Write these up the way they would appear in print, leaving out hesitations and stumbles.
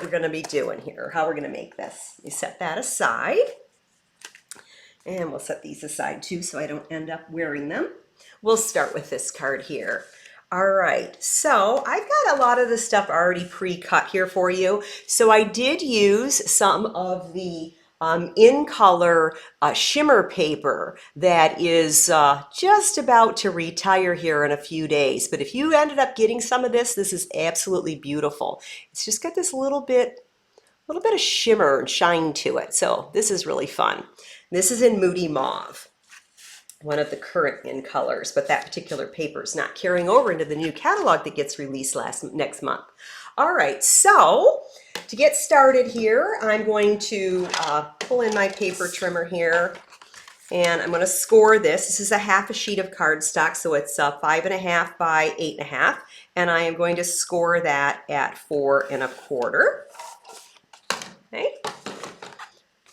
we're going to be doing here, how we're going to make this. You set that aside, and we'll set these aside too so I don't end up wearing them. We'll start with this card here. All right, so I've got a lot of the stuff already pre-cut here for you. So I did use some of the in color shimmer paper that is just about to retire here in a few days. But if you ended up getting some of this, this is absolutely beautiful. It's just got this little bit of shimmer and shine to it. So this is really fun. This is in Moody Mauve, one of the current in colors, but that particular paper is not carrying over into the new catalog that gets released next month. All right, so to get started here, I'm going to pull in my paper trimmer here, and I'm going to score this. This is a half a sheet of cardstock, so it's 5.5 by 8.5, and I am going to score that at 4 1/4. Okay,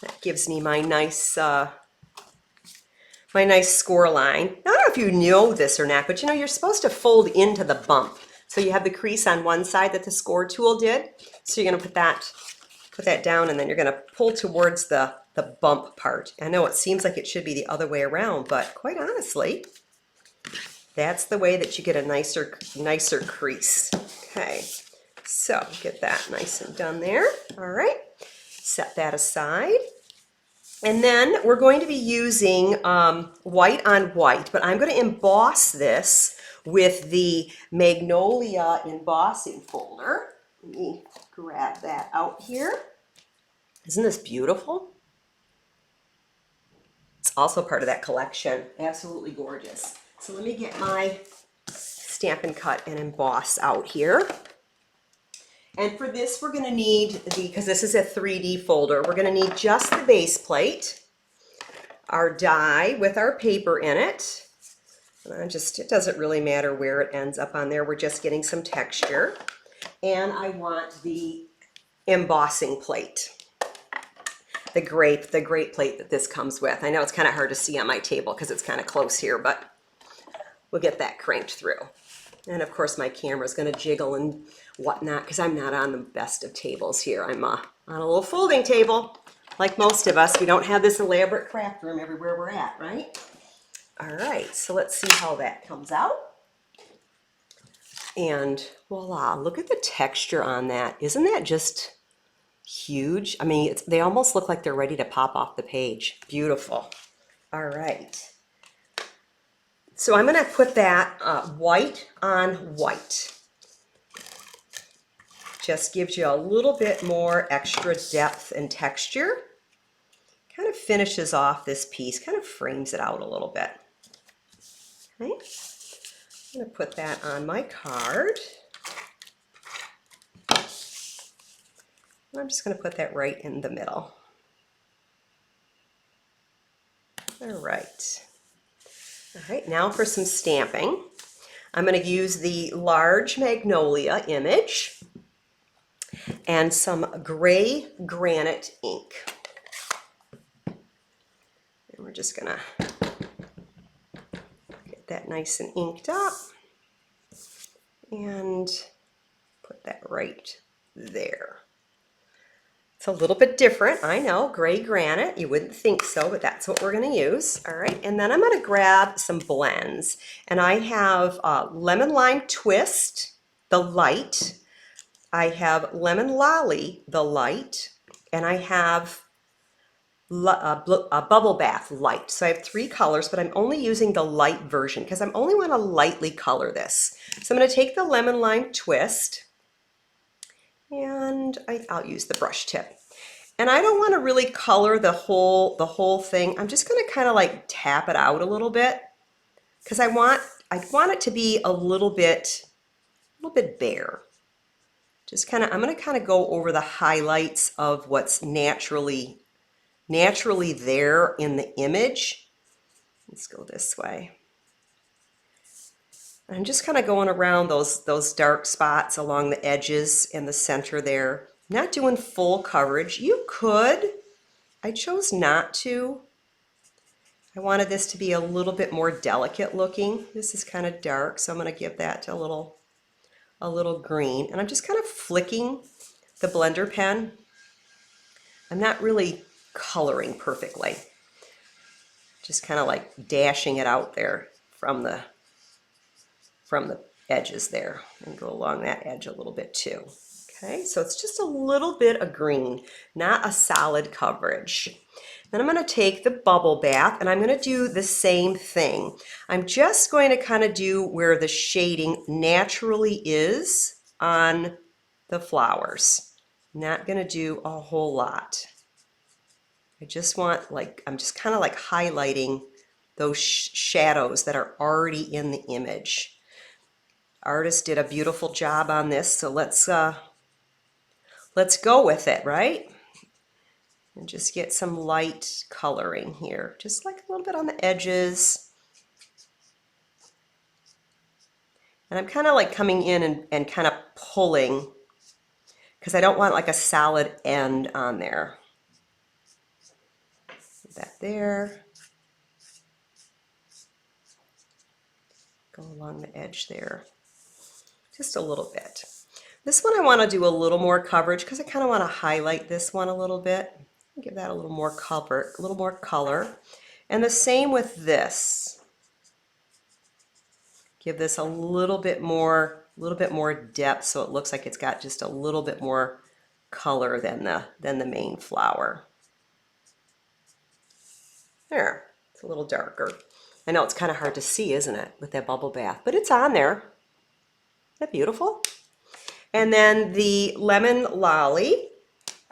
that gives me my nice score line. Now, I don't know if you know this or not, but you know you're supposed to fold into the bump. So you have the crease on one side that the score tool did. So you're going to put that down, and then you're going to pull towards the bump part. I know it seems like it should be the other way around, but quite honestly, that's the way that you get a nicer crease. Okay, so get that nice and done there. All right, set that aside. And then we're going to be using white on white, but I'm going to emboss this with the Magnolia embossing folder. Let me grab that out here. Isn't this beautiful? It's also part of that collection. Absolutely gorgeous. So let me get my Stampin' Cut and Emboss out here. And for this, we're going to need because this is a 3D folder, we're going to need just the base plate, our die with our paper in it. And it doesn't really matter where it ends up on there. We're just getting some texture. And I want the embossing plate, the grape plate that this comes with. I know it's kind of hard to see on my table because it's kind of close here, but we'll get that cranked through. And of course my camera is going to jiggle and whatnot because I'm not on the best of tables here. I'm on a little folding table. Like most of us, we don't have this elaborate craft room everywhere we're at, right? All right, so let's see how that comes out. And voila, look at the texture on that. Isn't that just huge? I mean, they almost look like they're ready to pop off the page. Beautiful. All right. So I'm going to put that white on white. Just gives you a little bit more extra depth and texture. Kind of finishes off this piece, kind of frames it out a little bit. Okay. I'm going to put that on my card. I'm just going to put that right in the middle. All right. All right, now for some stamping. I'm going to use the large Magnolia image and some gray granite ink. And we're just going to get that nice and inked up and put that right there. It's a little bit different, I know, gray granite. You wouldn't think so, but that's what we're going to use. All right, and then I'm going to grab some blends. And I have Lemon Lime Twist, the light. I have Lemon Lolly, the light. And I have Bubble Bath light. So I have 3 colors, but I'm only using the light version because I only want to lightly color this. So I'm going to take the Lemon Lime Twist, and I'll use the brush tip. And I don't want to really color the whole thing. I'm just going to kind of like tap it out a little bit because I want it to be a little bit bare. Just kind of, I'm going to kind of go over the highlights of what's naturally there in the image. Let's go this way. I'm just kind of going around those dark spots along the edges in the center there. Not doing full coverage. You could. I chose not to. I wanted this to be a little bit more delicate looking. This is kind of dark, so I'm going to give that a little green. And I'm just kind of flicking the blender pen, I'm not really coloring perfectly. Just kind of like dashing it out there from the edges there, and go along that edge a little bit too. Okay, so it's just a little bit of green, not a solid coverage. Then I'm going to take the bubble bath and I'm going to do the same thing. I'm just going to kind of do where the shading naturally is on the flowers. Not going to do a whole lot. I just want, like, I'm just kind of like highlighting those shadows that are already in the image. Artist did a beautiful job on this, so let's go with it, right? And just get some light coloring here, just like a little bit on the edges. And I'm kind of like coming in and kind of pulling, because I don't want like a solid end on there. That there. Go along the edge there. Just a little bit. This one I want to do a little more coverage because I kind of want to highlight this one a little bit. Give that a little more cover, a little more color. And the same with this. Give this a little bit more depth so it looks like it's got just a little bit more color than the main flower. There, it's a little darker. I know it's kind of hard to see, isn't it, with that bubble bath, but it's on there. Isn't that beautiful? And then the lemon lolly.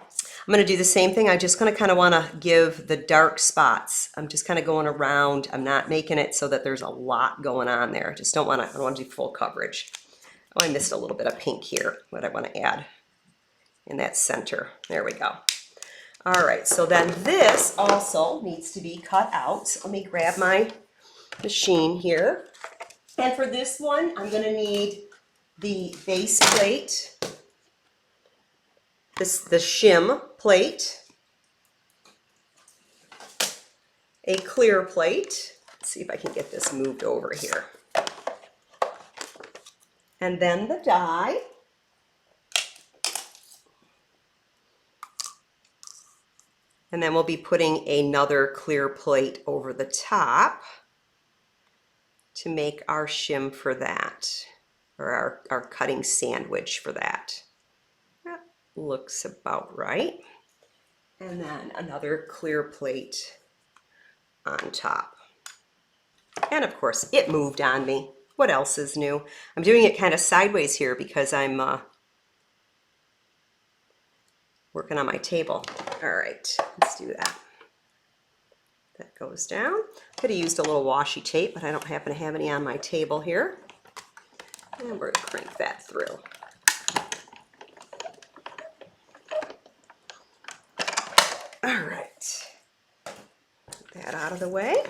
I'm going to do the same thing. I'm just going to kind of want to give the dark spots. I'm just kind of going around. I'm not making it so that there's a lot going on there. I just don't want to, I don't want to do full coverage. Oh, I missed a little bit of pink here, what I want to add in that center. There we go. All right, so then this also needs to be cut out. So let me grab my machine here. And for this one, I'm going to need the base plate, the shim plate, a clear plate. Let's see if I can get this moved over here. And then the die. And then we'll be putting another clear plate over the top to make our shim for that, or our cutting sandwich for that. That looks about right. And then another clear plate on top. And of course, it moved on me. What else is new? I'm doing it kind of sideways here because I'm working on my table. All right, let's do that. That goes down. Could have used a little washi tape, but I don't happen to have any on my table here. And we're going to crank that through. All right, get that out of the way.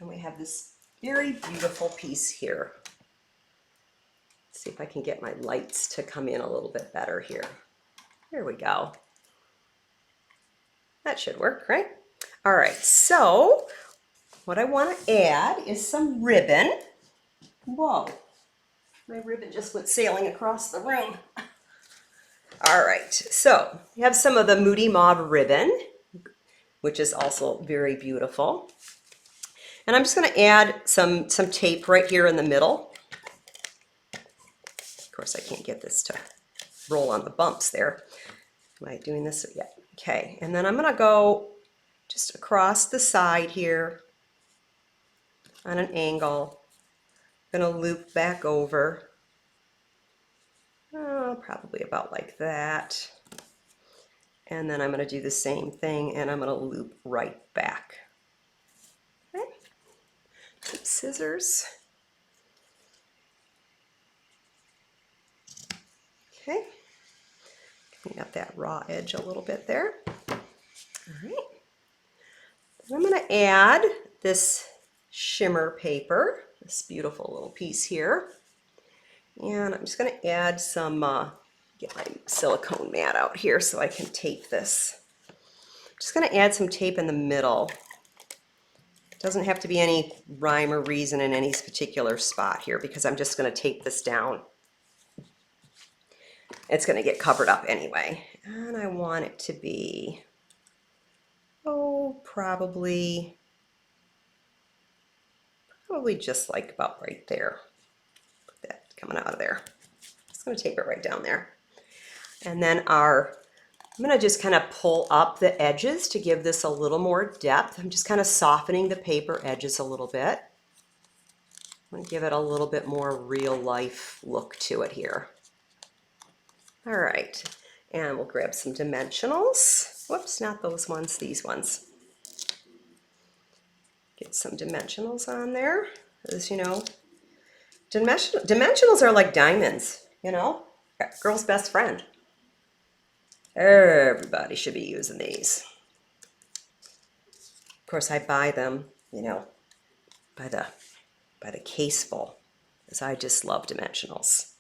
And we have this very beautiful piece here. Let's see if I can get my lights to come in a little bit better here. There we go. That should work, right? All right, so what I want to add is some ribbon. Whoa, my ribbon just went sailing across the room. All right, so you have some of the Moody Mauve ribbon, which is also very beautiful. And I'm just going to add some tape right here in the middle. Of course, I can't get this to roll on the bumps there. Am I doing this yet? Okay, and then I'm going to go just across the side here on an angle. I'm going to loop back over. Probably about like that. And then I'm going to do the same thing, and I'm going to loop right back. Okay. Some scissors. Okay. Clean up that raw edge a little bit there. All right. Then I'm going to add this shimmer paper, this beautiful little piece here. And I'm just going to add some, get my silicone mat out here so I can tape this. I'm just going to add some tape in the middle Doesn't have to be any rhyme or reason in any particular spot here because I'm just going to tape this down. It's going to get covered up anyway. And I want it to be, oh, probably just like about right there. Put that coming out of there. Just going to tape it right down there. And then I'm going to just kind of pull up the edges to give this a little more depth. I'm just kind of softening the paper edges a little bit. I'm going to give it a little bit more real life look to it here. All right, and we'll grab some dimensionals. Whoops, not those ones, these ones. Get some dimensionals on there. As you know, dimensionals are like diamonds, you know, girl's best friend. Everybody should be using these. Of course, I buy them, you know, by the caseful, because I just love dimensionals.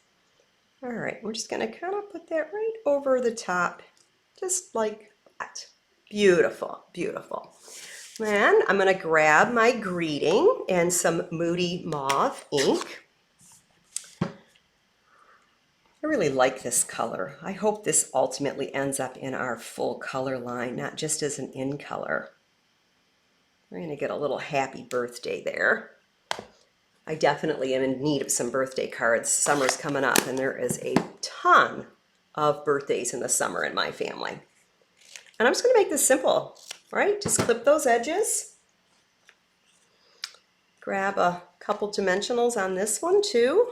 All right, we're just going to kind of put that right over the top, just like that. Beautiful, beautiful. Then I'm going to grab my greeting and some Moody Mauve ink. I really like this color. I hope this ultimately ends up in our full color line, not just as an in color. We're going to get a little happy birthday there. I definitely am in need of some birthday cards. Summer's coming up and there is a ton of birthdays in the summer in my family. And I'm just going to make this simple, right? Just clip those edges. Grab a couple dimensionals on this one too.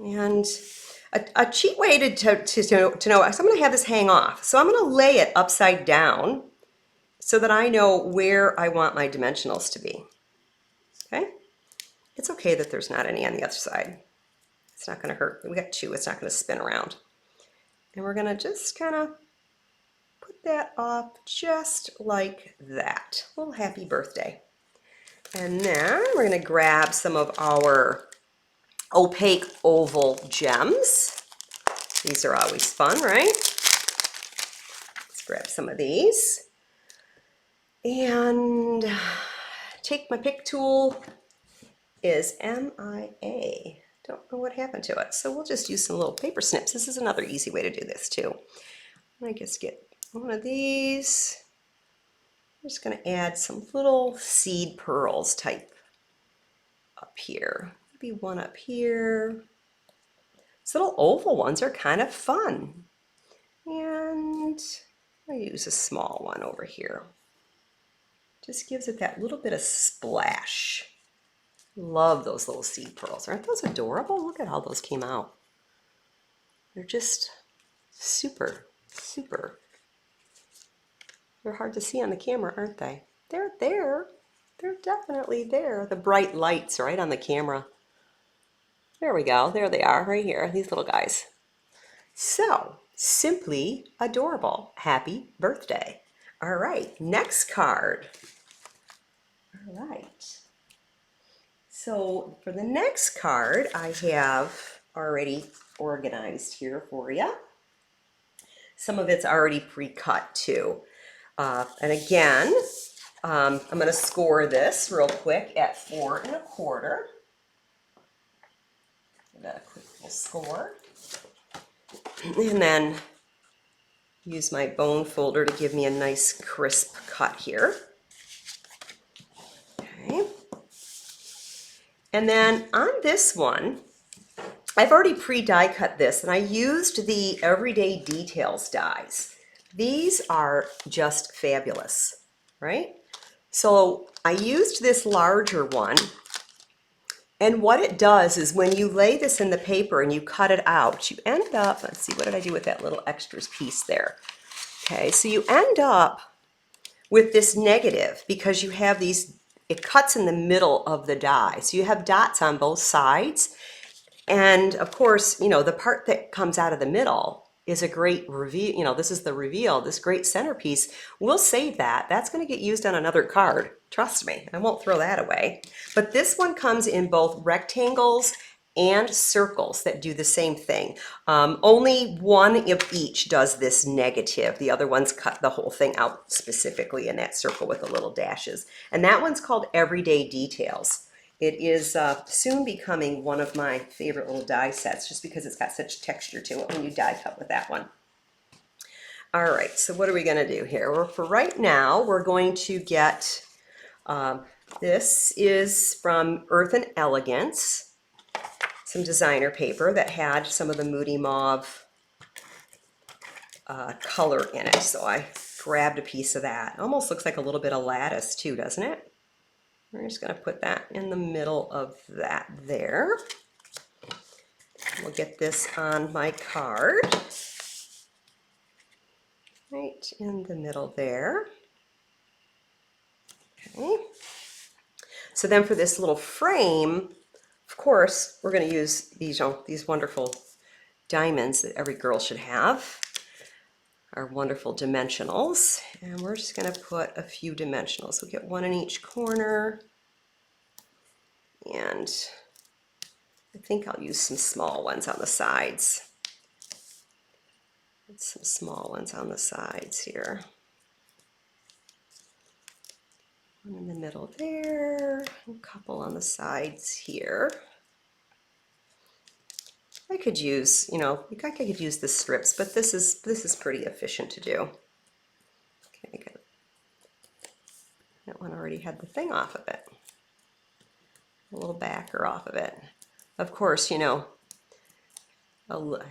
And a cheat way to know, so I'm going to have this hang off. So I'm going to lay it upside down so that I know where I want my dimensionals to be. Okay? It's okay that there's not any on the other side. It's not going to hurt. We got two. It's not going to spin around. And we're going to just kind of put that off just like that. A little happy birthday. And then we're going to grab some of our opaque oval gems. These are always fun, right? Let's grab some of these. And take my pick tool. Is MIA. Don't know what happened to it. So we'll just use some little paper snips. This is another easy way to do this too. I just get one of these. I'm just going to add some little seed pearls type up here. Maybe one up here. These little oval ones are kind of fun. And I'll use a small one over here. Just gives it that little bit of splash. Love those little seed pearls. Aren't those adorable? Look at how those came out. They're just super, super. They're hard to see on the camera, aren't they? They're there. They're definitely there. The bright lights right on the camera. There we go. There they are right here, these little guys. So, simply adorable. Happy birthday. All right, next card. All right. So for the next card, I have already organized here for you. Some of it's already pre-cut too. And again, I'm going to score this real quick at 4 1/4. Give that a quick little score. And then use my bone folder to give me a nice crisp cut here. Okay. And then on this one, I've already pre-die cut this, and I used the Everyday Details dies. These are just fabulous, right? So I used this larger one, and what it does is when you lay this in the paper and you cut it out, you end up, let's see, what did I do with that little extras piece there? Okay, so you end up with this negative because you have these, it cuts in the middle of the die. So you have dots on both sides. And of course, you know, the part that comes out of the middle is a great reveal. You know, this is the reveal, this great centerpiece. We'll save that. That's going to get used on another card. Trust me, I won't throw that away. But this one comes in both rectangles and circles that do the same thing. Only one of each does this negative. The other ones cut the whole thing out specifically in that circle with the little dashes. And that one's called Everyday Details. It is soon becoming one of my favorite little die sets just because it's got such texture to it when you die cut with that one. All right, so what are we going to do here? Well, for right now, we're going to get, this is from Earth and Elegance, some designer paper that had some of the Moody Mauve color in it. So I grabbed a piece of that. Almost looks like a little bit of lattice too, doesn't it? We're just going to put that in the middle of that there. We'll get this on my card. Right in the middle there. Okay. So then for this little frame, of course, we're going to use these, these wonderful diamonds that every girl should have, our wonderful dimensionals. And we're just going to put a few dimensionals. We'll get one in each corner. And I think I'll use some small ones on the sides. Some small ones on the sides here. One in the middle there, a couple on the sides here. I could use, I could use the strips, but this is pretty efficient to do. Okay, good. That one already had the thing off of it. A little backer off of it. Of course, I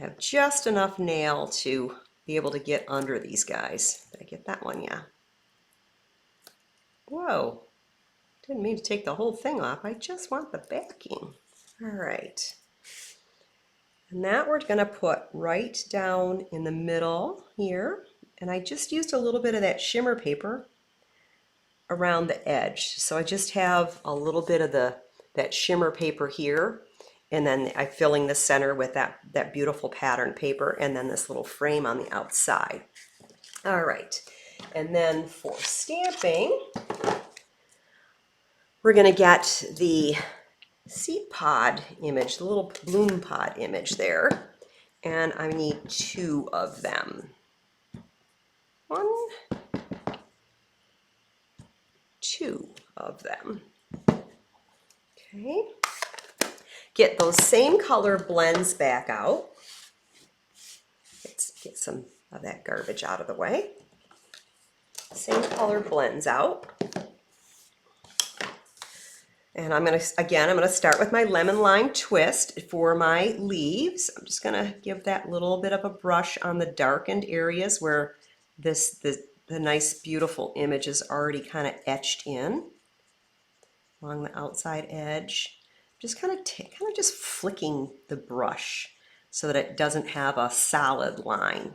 have just enough nail to be able to get under these guys. Did I get that one? Yeah. Whoa. Didn't mean to take the whole thing off. I just want the backing. All right. And that we're going to put right down in the middle here. And I just used a little bit of that shimmer paper around the edge. So I just have a little bit of that shimmer paper here. And then I'm filling the center with that beautiful pattern paper and then this little frame on the outside. All right. And then for stamping, we're going to get the seed pod image, the little bloom pod image there. And I need 2 of them. 1, 2 of them. Okay. Get those same color blends back out. Let's get some of that garbage out of the way. Same color blends out. And I'm going to start with my lemon lime twist for my leaves. I'm just going to give that little bit of a brush on the darkened areas where the nice beautiful image is already kind of etched in along the outside edge. Just kind of just flicking the brush so that it doesn't have a solid line.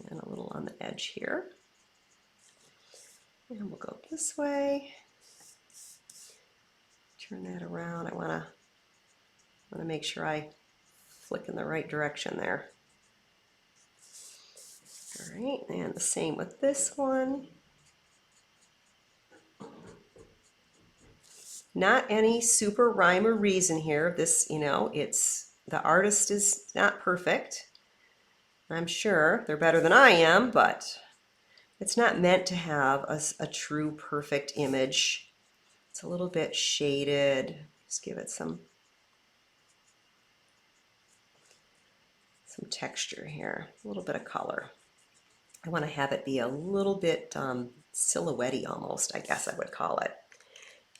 And a little on the edge here. And we'll go this way. Turn that around. I want to make sure I flick in the right direction there. All right, and the same with this one. Not any super rhyme or reason here. This, it's the artist is not perfect. I'm sure they're better than I am, but it's not meant to have a true perfect image. It's a little bit shaded. Just give it some texture here, a little bit of color. I want to have it be a little bit silhouette-y almost, I guess I would call it.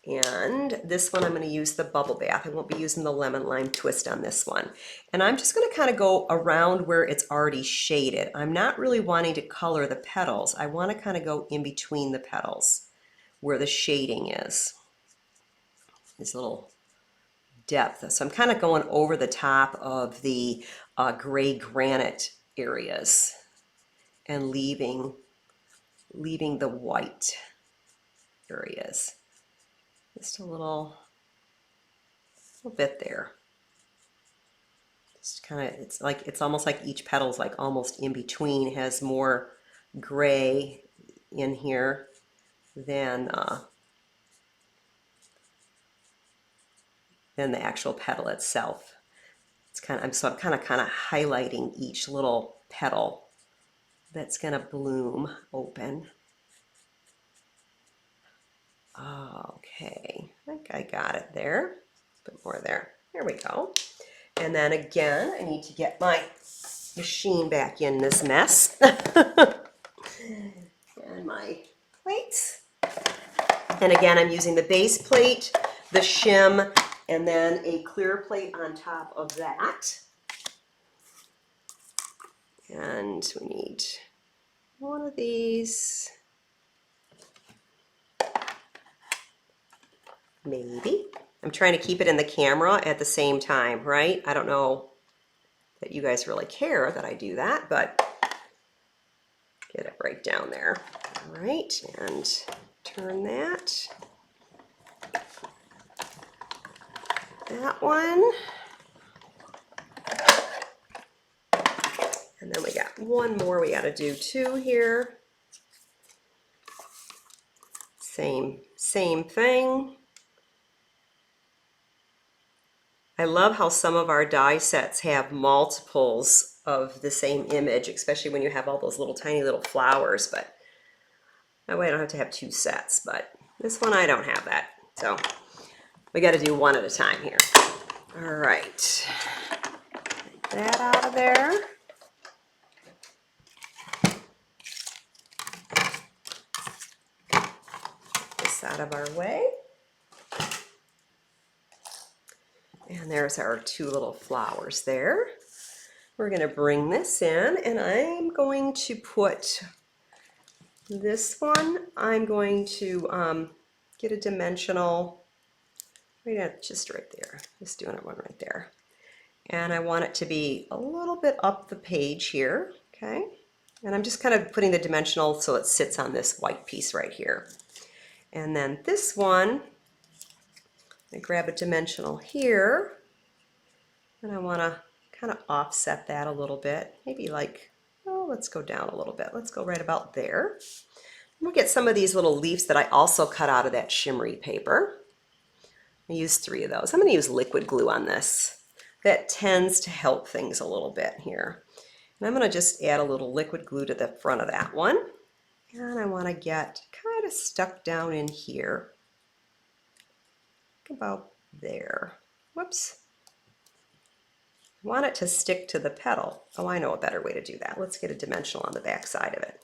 And this one I'm going to use the bubble bath. I won't be using the lemon lime twist on this one. And I'm just going to kind of go around where it's already shaded. I'm not really wanting to color the petals. I want to kind of go in between the petals where the shading is. This little depth. So I'm kind of going over the top of the gray granite areas and leaving the white areas. Just a little bit there. Just kind of, it's almost like each petal's like almost in between. It has more gray in here than than the actual petal itself. It's kind of, I'm kind of highlighting each little petal that's going to bloom open. Okay, I think I got it there. A bit more there. There we go. And then again, I need to get my machine back in this mess. And my plates. And again, I'm using the base plate, the shim, and then a clear plate on top of that. And we need one of these. Maybe. I'm trying to keep it in the camera at the same time, right? I don't know that you guys really care that I do that, but get it right down there. All right, and turn that. That one. And then we got one more we got to do too here. Same thing. I love how some of our die sets have multiples of the same image, especially when you have all those little tiny little flowers, but that way I don't have to have two sets, but this one I don't have that. So we got to do one at a time here. All right, get that out of there. Get this out of our way. And there's our two little flowers there. We're going to bring this in, and I'm going to put this one, I'm going to get a dimensional, just right there, just doing it one right there. And I want it to be a little bit up the page here, okay? And I'm just kind of putting the dimensional so it sits on this white piece right here. And then this one, I grab a dimensional here, and I want to kind of offset that a little bit. Maybe like, oh, let's go down a little bit. Let's go right about there. We'll get some of these little leaves that I also cut out of that shimmery paper. I used 3 of those. I'm going to use liquid glue on this. That tends to help things a little bit here. And I'm going to just add a little liquid glue to the front of that one. And I want to get kind of stuck down in here. About there. Whoops. I want it to stick to the petal. Oh, I know a better way to do that. Let's get a dimensional on the back side of it.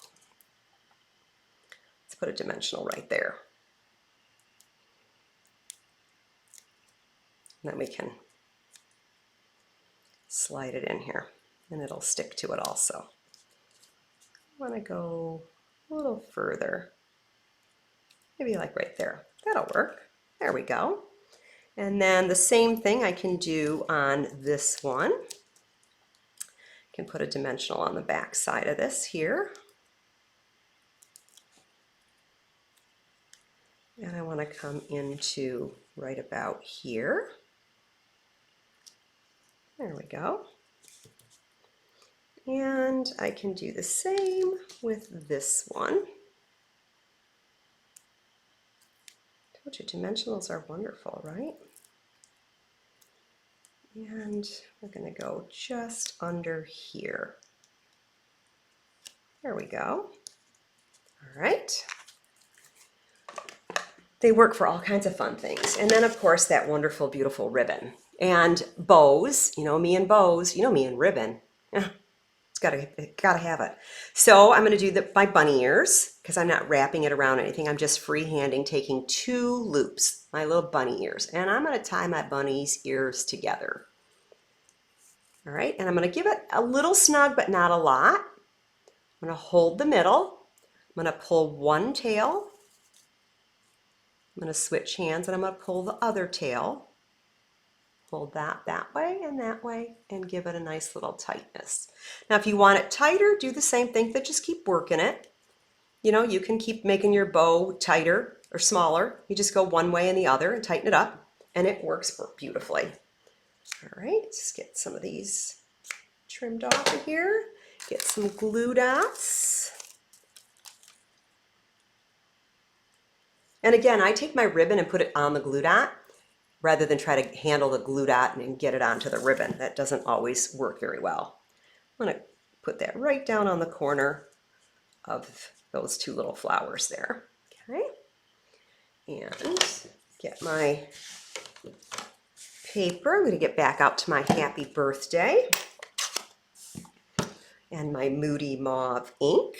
Let's put a dimensional right there. And then we can slide it in here and it'll stick to it also. I want to go a little further. Maybe like right there. That'll work. There we go. And then the same thing I can do on this one. I can put a dimensional on the back side of this here. And I want to come into right about here. There we go. And I can do the same with this one. I told you dimensionals are wonderful, right? And we're going to go just under here. There we go. All right. They work for all kinds of fun things. And then, of course, that wonderful, beautiful ribbon. And bows, you know me and bows, you know me and ribbon. It's gotta have it. So I'm going to do my bunny ears because I'm not wrapping it around anything. I'm just freehanding, taking 2 loops, my little bunny ears, and I'm going to tie my bunny's ears together. All right, and I'm going to give it a little snug, but not a lot. I'm going to hold the middle. I'm going to pull one tail. I'm going to switch hands, and I'm going to pull the other tail. Hold that way, and give it a nice little tightness. Now, if you want it tighter, do the same thing, but just keep working it. You know, you can keep making your bow tighter or smaller. You just go one way and the other and tighten it up, and it works beautifully. All right, let's get some of these trimmed off of here. Get some glue dots. And again, I take my ribbon and put it on the glue dot. rather than try to handle the glue dot and get it onto the ribbon. That doesn't always work very well. I'm going to put that right down on the corner of those two little flowers there. Okay, and get my paper. I'm going to get back out to my happy birthday and my Moody Mauve ink.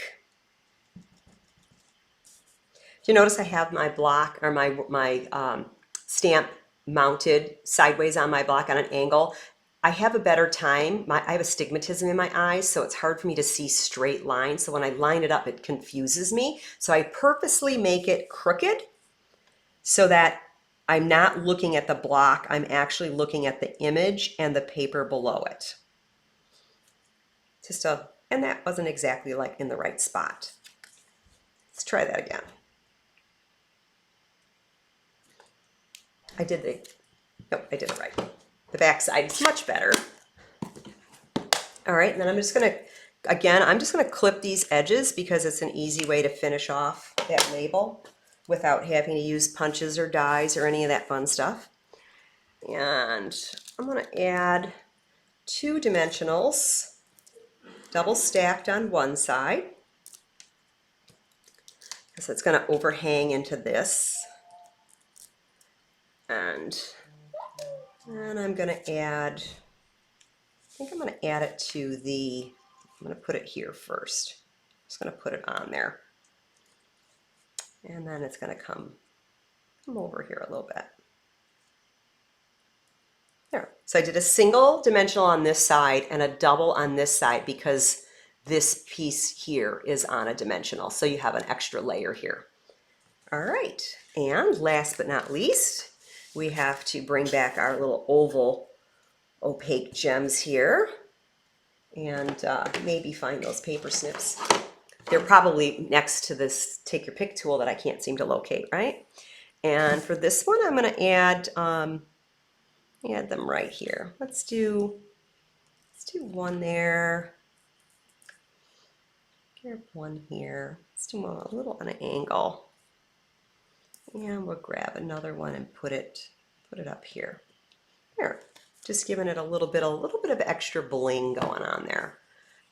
Do you notice I have my block or my stamp mounted sideways on my block on an angle? I have a better time. I have astigmatism in my eyes, so it's hard for me to see straight lines. So when I line it up, it confuses me. So I purposely make it crooked so that I'm not looking at the block. I'm actually looking at the image and the paper below it. And that wasn't exactly like in the right spot. Let's try that again. I did it right. The back side is much better. All right, and then I'm just gonna clip these edges because it's an easy way to finish off that label without having to use punches or dies or any of that fun stuff. And I'm gonna add 2 dimensionals, double stacked on one side, because it's gonna overhang into this. And I'm going to add, I think I'm going to add it to the, I'm going to put it here first. Just going to put it on there. And then it's going to come over here a little bit. There. So I did a single dimensional on this side and a double on this side because this piece here is on a dimensional. So you have an extra layer here. All right. And last but not least, we have to bring back our little oval opaque gems here and maybe find those paper snips. They're probably next to this take your pick tool that I can't seem to locate, right? And for this one, I'm going to add them right here. Let's do one there. Grab one here. Let's do one a little on an angle. And we'll grab another one and put it up here. There, just giving it a little bit of extra bling going on there.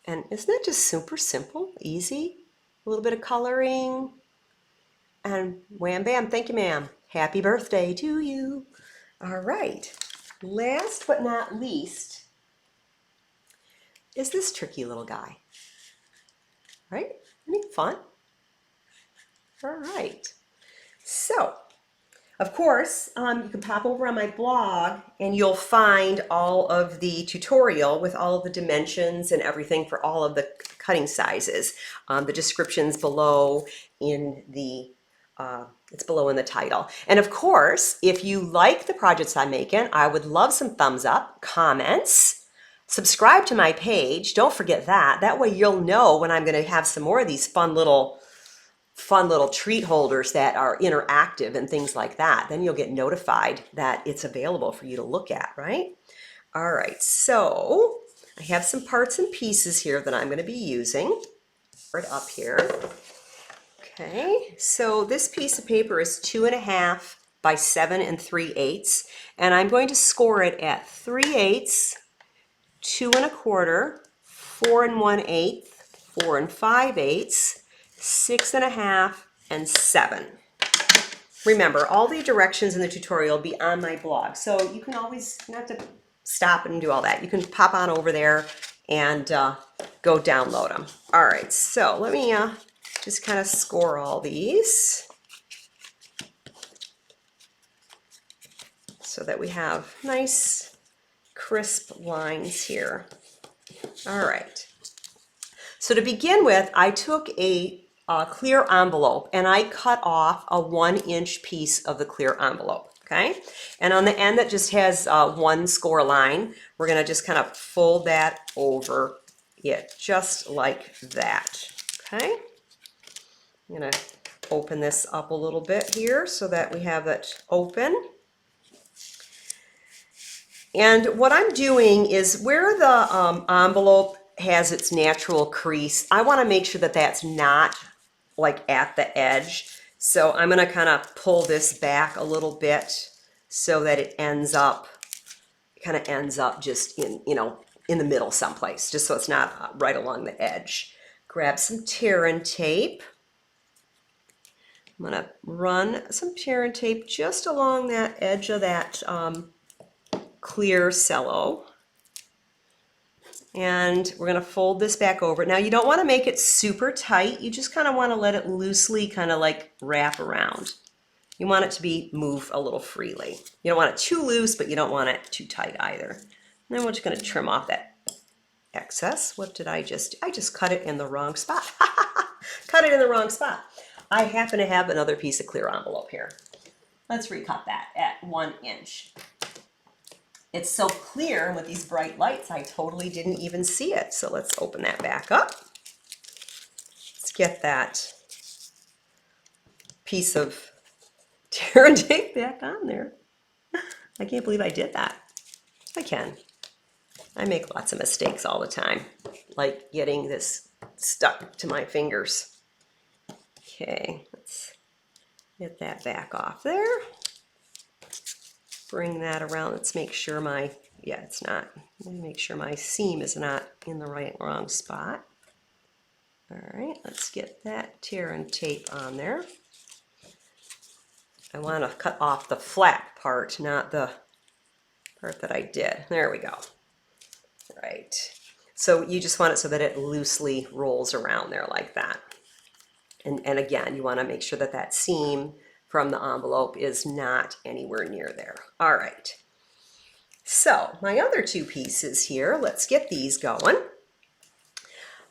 And isn't that just super simple, easy? A little bit of coloring, and wham bam, thank you ma'am. Happy birthday to you. All right, last but not least is this tricky little guy. Right? Isn't he fun? All right. So, of course, you can pop over on my blog and you'll find all of the tutorial with all of the dimensions and everything for all of the cutting sizes. The description's below in the, it's below in the title. And of course, if you like the projects I'm making, I would love some thumbs up, comments, subscribe to my page. Don't forget that. That way you'll know when I'm going to have some more of these fun little treat holders that are interactive and things like that. Then you'll get notified that it's available for you to look at, right? All right, so I have some parts and pieces here that I'm going to be using right up here. Okay, so this piece of paper is 2.5 by 7 3/8, and I'm going to score it at 3/8, 2 1/4, 4 1/8, 4 5/8, 6.5, and 7. Remember, all the directions in the tutorial will be on my blog, so you can always, you don't have to stop and do all that. You can pop on over there and go download them. All right, so let me just kind of score all these so that we have nice, crisp lines here. All right. So to begin with, I took a clear envelope and I cut off a 1-inch piece of the clear envelope, okay? And on the end that just has one score line, we're gonna just kind of fold that over it, just like that, okay? I'm gonna open this up a little bit here so that we have it open. And what I'm doing is where the envelope has its natural crease, I wanna make sure that that's not like at the edge. So I'm gonna kind of pull this back a little bit so that it kind of ends up just in, in the middle someplace, just so it's not right along the edge. Grab some tear and tape. I'm gonna run some tear and tape just along that edge of that clear cello. And we're going to fold this back over. Now you don't want to make it super tight. You just kind of want to let it loosely kind of like wrap around. You want it to move a little freely. You don't want it too loose, but you don't want it too tight either. And then we're just going to trim off that excess. What did I just cut it in the wrong spot. Cut it in the wrong spot. I happen to have another piece of clear envelope here. Let's recut that at 1 inch. It's so clear with these bright lights, I totally didn't even see it. So let's open that back up. Let's get that piece of tear and tape back on there. I can't believe I did that. I can. I make lots of mistakes all the time, like getting this stuck to my fingers. Okay, let's get that back off there. Bring that around. Let's make sure it's not. Let me make sure my seam is not in the wrong spot. All right, let's get that tear and tape on there. I want to cut off the flat part, not the part that I did. There we go. Right. So you just want it so that it loosely rolls around there like that. And again, you want to make sure that that seam from the envelope is not anywhere near there. All right. So my other two pieces here, let's get these going.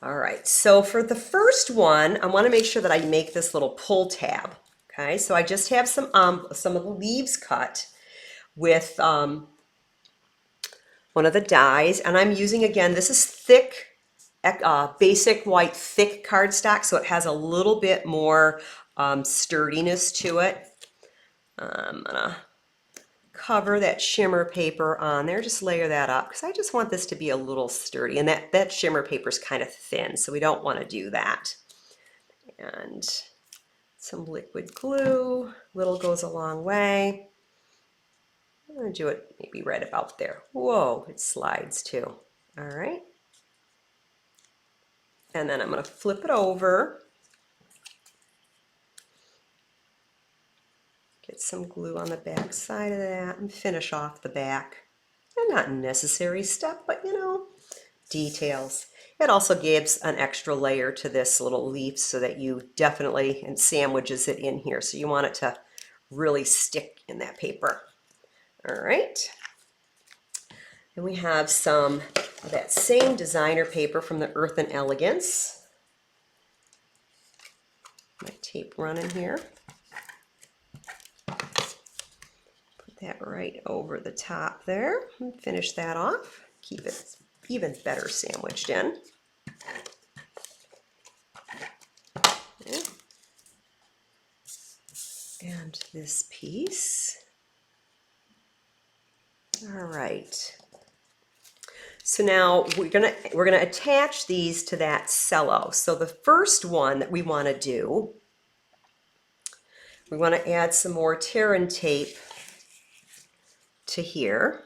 All right, so for the first one, I want to make sure that I make this little pull tab. Okay, so I just have some of the leaves cut with one of the dies, and I'm using, again, this is thick, basic white thick cardstock, so it has a little bit more sturdiness to it. I'm gonna cover that shimmer paper on there, just layer that up, because I just want this to be a little sturdy, and that shimmer paper is kind of thin, so we don't want to do that. And some liquid glue, little goes a long way. I'm going to do it maybe right about there. Whoa, it slides too. All right. And then I'm going to flip it over. Get some glue on the back side of that and finish off the back. And not a necessary step, but details. It also gives an extra layer to this little leaf so that you definitely, and sandwiches it in here. So you want it to really stick in that paper. All right. And we have some of that same designer paper from the Earth and Elegance. My tape running here. Put that right over the top there and finish that off. Keep it even better sandwiched in. Okay. And this piece. All right. So now we're gonna attach these to that cello. So the first one that we want to do, we want to add some more tear and tape to here.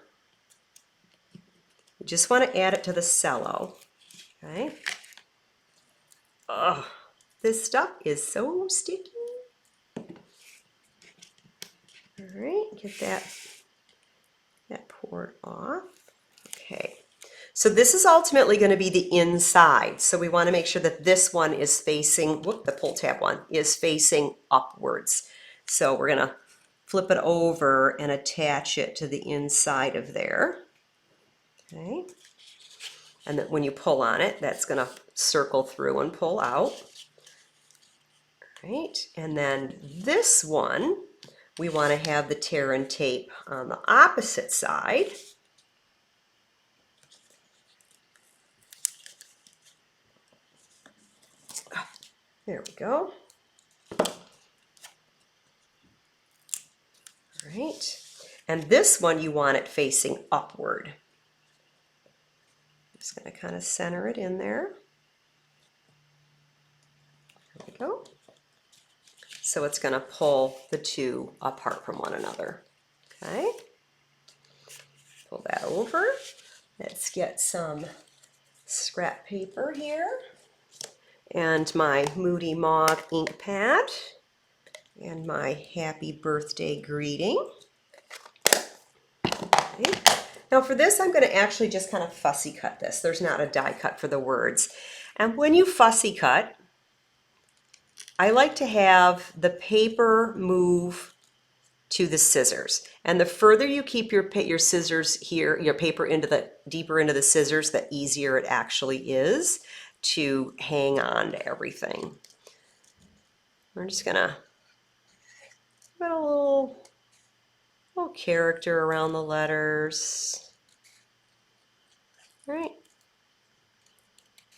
We just want to add it to the cello. Okay. Oh, this stuff is so sticky. All right, get that poured off. Okay. So this is ultimately going to be the inside. So we want to make sure that this one is facing, the pull tab one is facing upwards. So we're going to flip it over and attach it to the inside of there. Okay. And then when you pull on it, that's going to circle through and pull out. All right. And then this one, we want to have the tear and tape on the opposite side. There we go. All right. And this one, you want it facing upward. I'm just going to kind of center it in there. There we go. So it's going to pull the two apart from one another. Okay, pull that over. Let's get some scrap paper here and my Moody Mauve ink pad and my happy birthday greeting. Okay. Now for this, I'm going to actually just kind of fussy cut this. There's not a die cut for the words. And when you fussy cut, I like to have the paper move to the scissors. And the further you keep your scissors here, your paper deeper into the scissors, the easier it actually is to hang on to everything. We're just gonna put a little character around the letters. All right.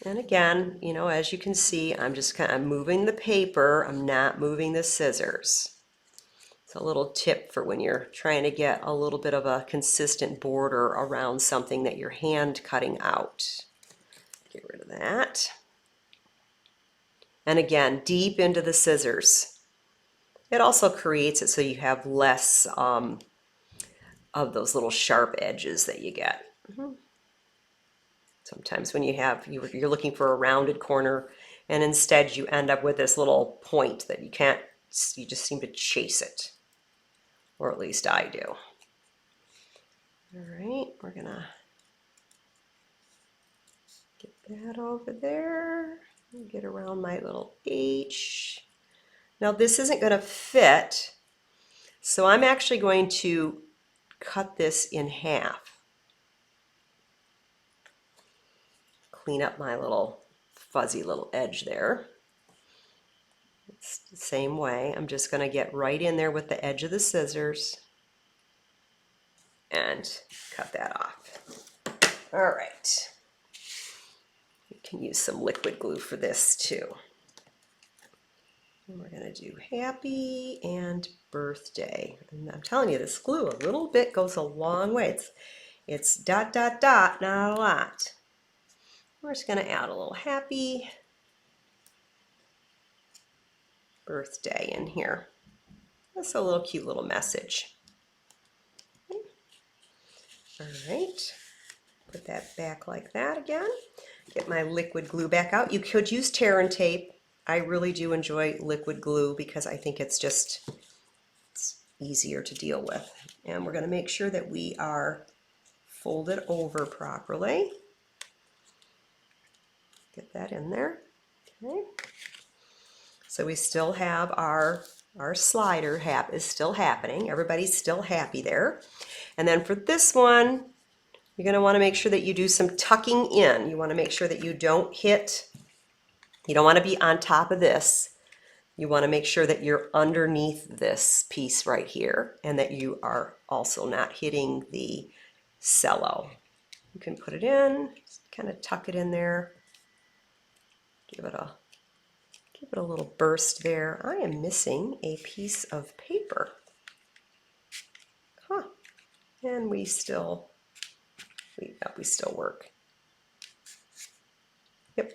And again, you know, as you can see, I'm just kind of moving the paper. I'm not moving the scissors. It's a little tip for when you're trying to get a little bit of a consistent border around something that you're hand cutting out. Get rid of that. And again, deep into the scissors. It also creates it so you have less of those little sharp edges that you get. Sometimes when you're looking for a rounded corner and instead you end up with this little point that you just seem to chase it. Or at least I do. All right, we're gonna get that over there. Get around my little H. Now this isn't gonna fit, so I'm actually going to cut this in half. Clean up my little fuzzy little edge there. It's the same way. I'm just gonna get right in there with the edge of the scissors and cut that off. All right. You can use some liquid glue for this too. And we're gonna do happy and birthday. And I'm telling you, this glue, a little bit goes a long way. It's dot, dot, dot, not a lot. We're just gonna add a little happy birthday in here. That's a little cute little message. All right, put that back like that again. Get my liquid glue back out. You could use tear and tape. I really do enjoy liquid glue because I think it's easier to deal with. And we're going to make sure that we are folded over properly. Get that in there. Okay. So we still have our slider is still happening. Everybody's still happy there. And then for this one, you're going to want to make sure that you do some tucking in. You want to make sure that you don't want to be on top of this. You want to make sure that you're underneath this piece right here and that you are also not hitting the cello. You can put it in, kind of tuck it in there. Give it a little burst there. I am missing a piece of paper. Huh. And we still work. Yep.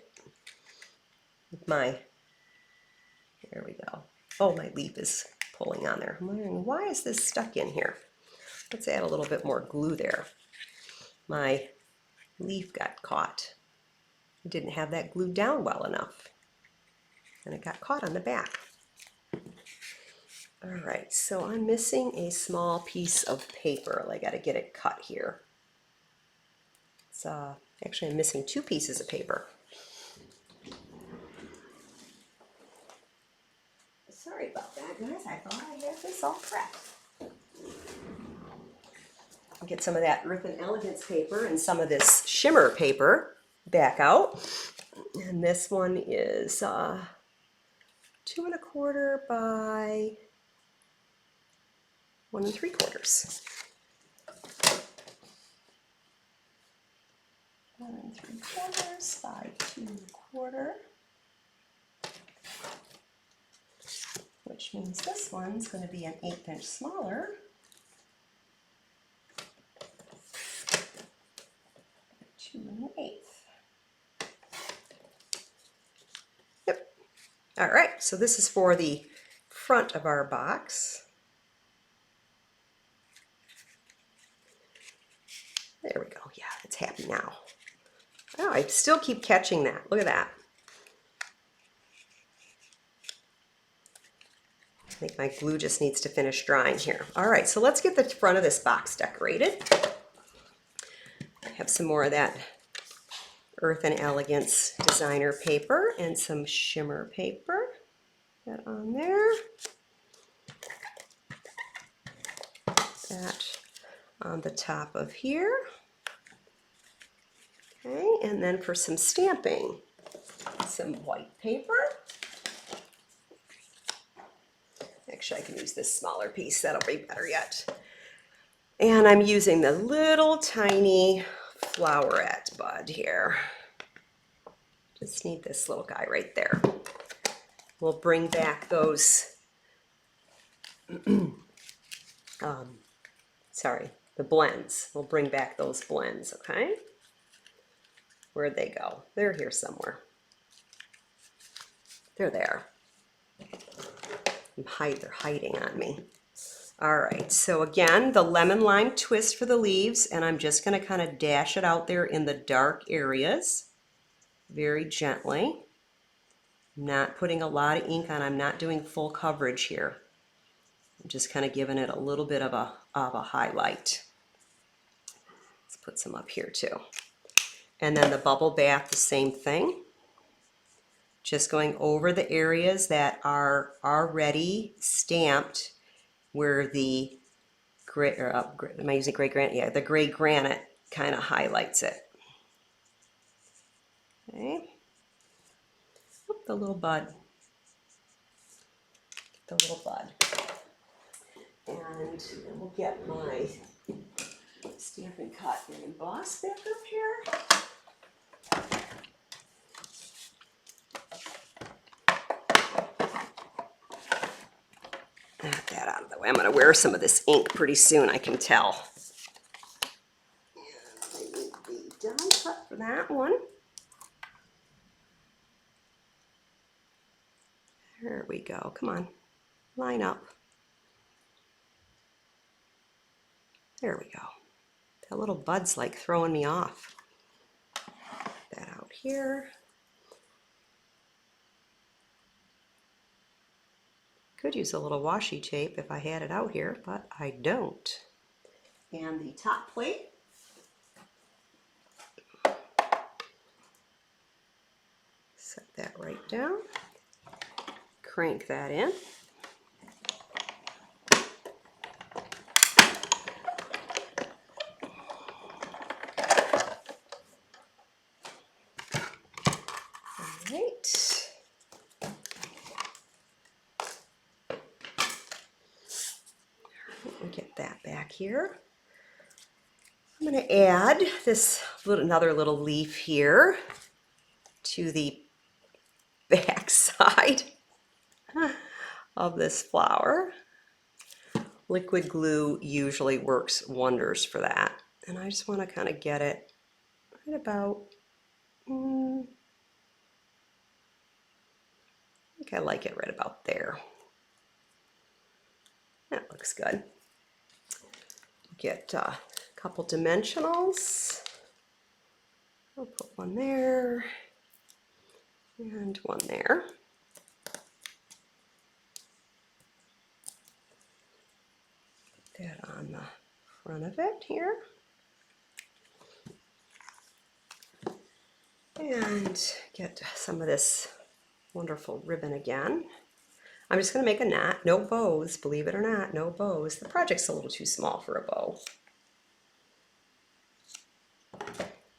There we go. Oh, my leaf is pulling on there. I'm wondering, why is this stuck in here? Let's add a little bit more glue there. My leaf got caught. I didn't have that glued down well enough. And it got caught on the back. All right, so I'm missing a small piece of paper. I got to get it cut here. It's actually I'm missing two pieces of paper. Sorry about that, guys. I thought I had this all prepped. I'll get some of that Earth and Elegance paper and some of this shimmer paper back out. And this one is 2 1/4 by 1 3/4. 1 3/4 by 2 1/4. Which means this one's going to be an 1/8 inch smaller. 2 1/8. Yep. All right, so this is for the front of our box. There we go. Yeah, it's happy now. Oh, I still keep catching that. Look at that. I think my glue just needs to finish drying here. All right, so let's get the front of this box decorated. I have some more of that Earth and Elegance designer paper and some shimmer paper. That on there. That on the top of here. Okay, and then for some stamping, some white paper. Actually, I can use this smaller piece. That'll be better yet. And I'm using the little tiny flowerette bud here. Just need this little guy right there. We'll bring back those, the blends. We'll bring back those blends, okay? Where'd they go? They're here somewhere. There they are. They're hiding on me. All right, so again, the lemon lime twist for the leaves, and I'm just going to kind of dash it out there in the dark areas very gently. I'm not putting a lot of ink on. I'm not doing full coverage here. I'm just kind of giving it a little bit of a highlight. Let's put some up here too. And then the bubble bath, the same thing. Just going over the areas that are already stamped where the gray, am I using gray granite? Yeah, the gray granite kind of highlights it. Okay. Oop, the little bud. The little bud. And we'll get my Stampin' Cut and emboss back up here. Get that out of the way. I'm going to wear some of this ink pretty soon, I can tell. And I need the die cut for that one. There we go. Come on. Line up. There we go. That little bud's like throwing me off. That out here. Could use a little washi tape if I had it out here, but I don't. And the top plate. Set that right down. Crank that in. All right. We'll get that back here. I'm going to add this another little leaf here to the back side of this flower. Liquid glue usually works wonders for that. And I just want to kind of get it right about, I think I like it right about there. That looks good. Get a couple dimensionals. I'll put one there and one there. Put that on the front of it here. And get some of this wonderful ribbon again. I'm just going to make a knot, no bows, believe it or not, no bows. The project's a little too small for a bow.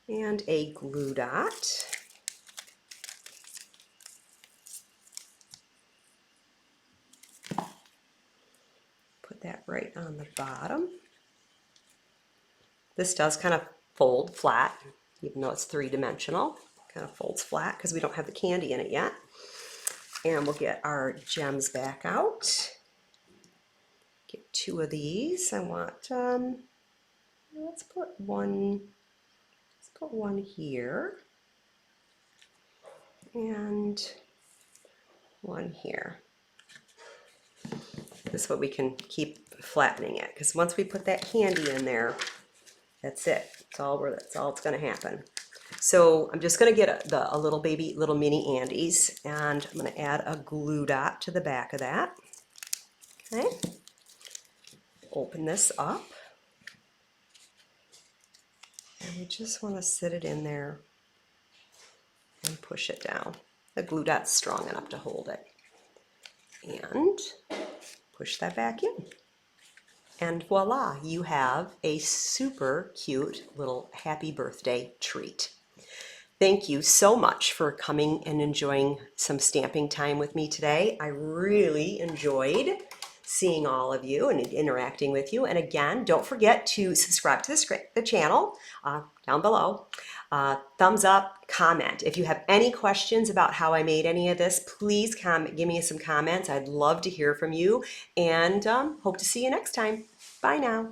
And a glue dot. Put that right on the bottom. This does kind of fold flat, even though it's three-dimensional. Kind of folds flat because we don't have the candy in it yet. And we'll get our gems back out. Get two of these. I want, let's put one here. And one here. This way we can keep flattening it. Because once we put that candy in there, that's it. That's all it's going to happen. So I'm just going to get a little mini Andes, and I'm going to add a glue dot to the back of that. Okay. Open this up. And we just want to sit it in there and push it down. The glue dot's strong enough to hold it. And push that back in. And voila, you have a super cute little happy birthday treat. Thank you so much for coming and enjoying some stamping time with me today. I really enjoyed seeing all of you and interacting with you. And again, don't forget to subscribe to the channel down below. Thumbs up, comment. If you have any questions about how I made any of this, please give me some comments. I'd love to hear from you, and hope to see you next time. Bye now.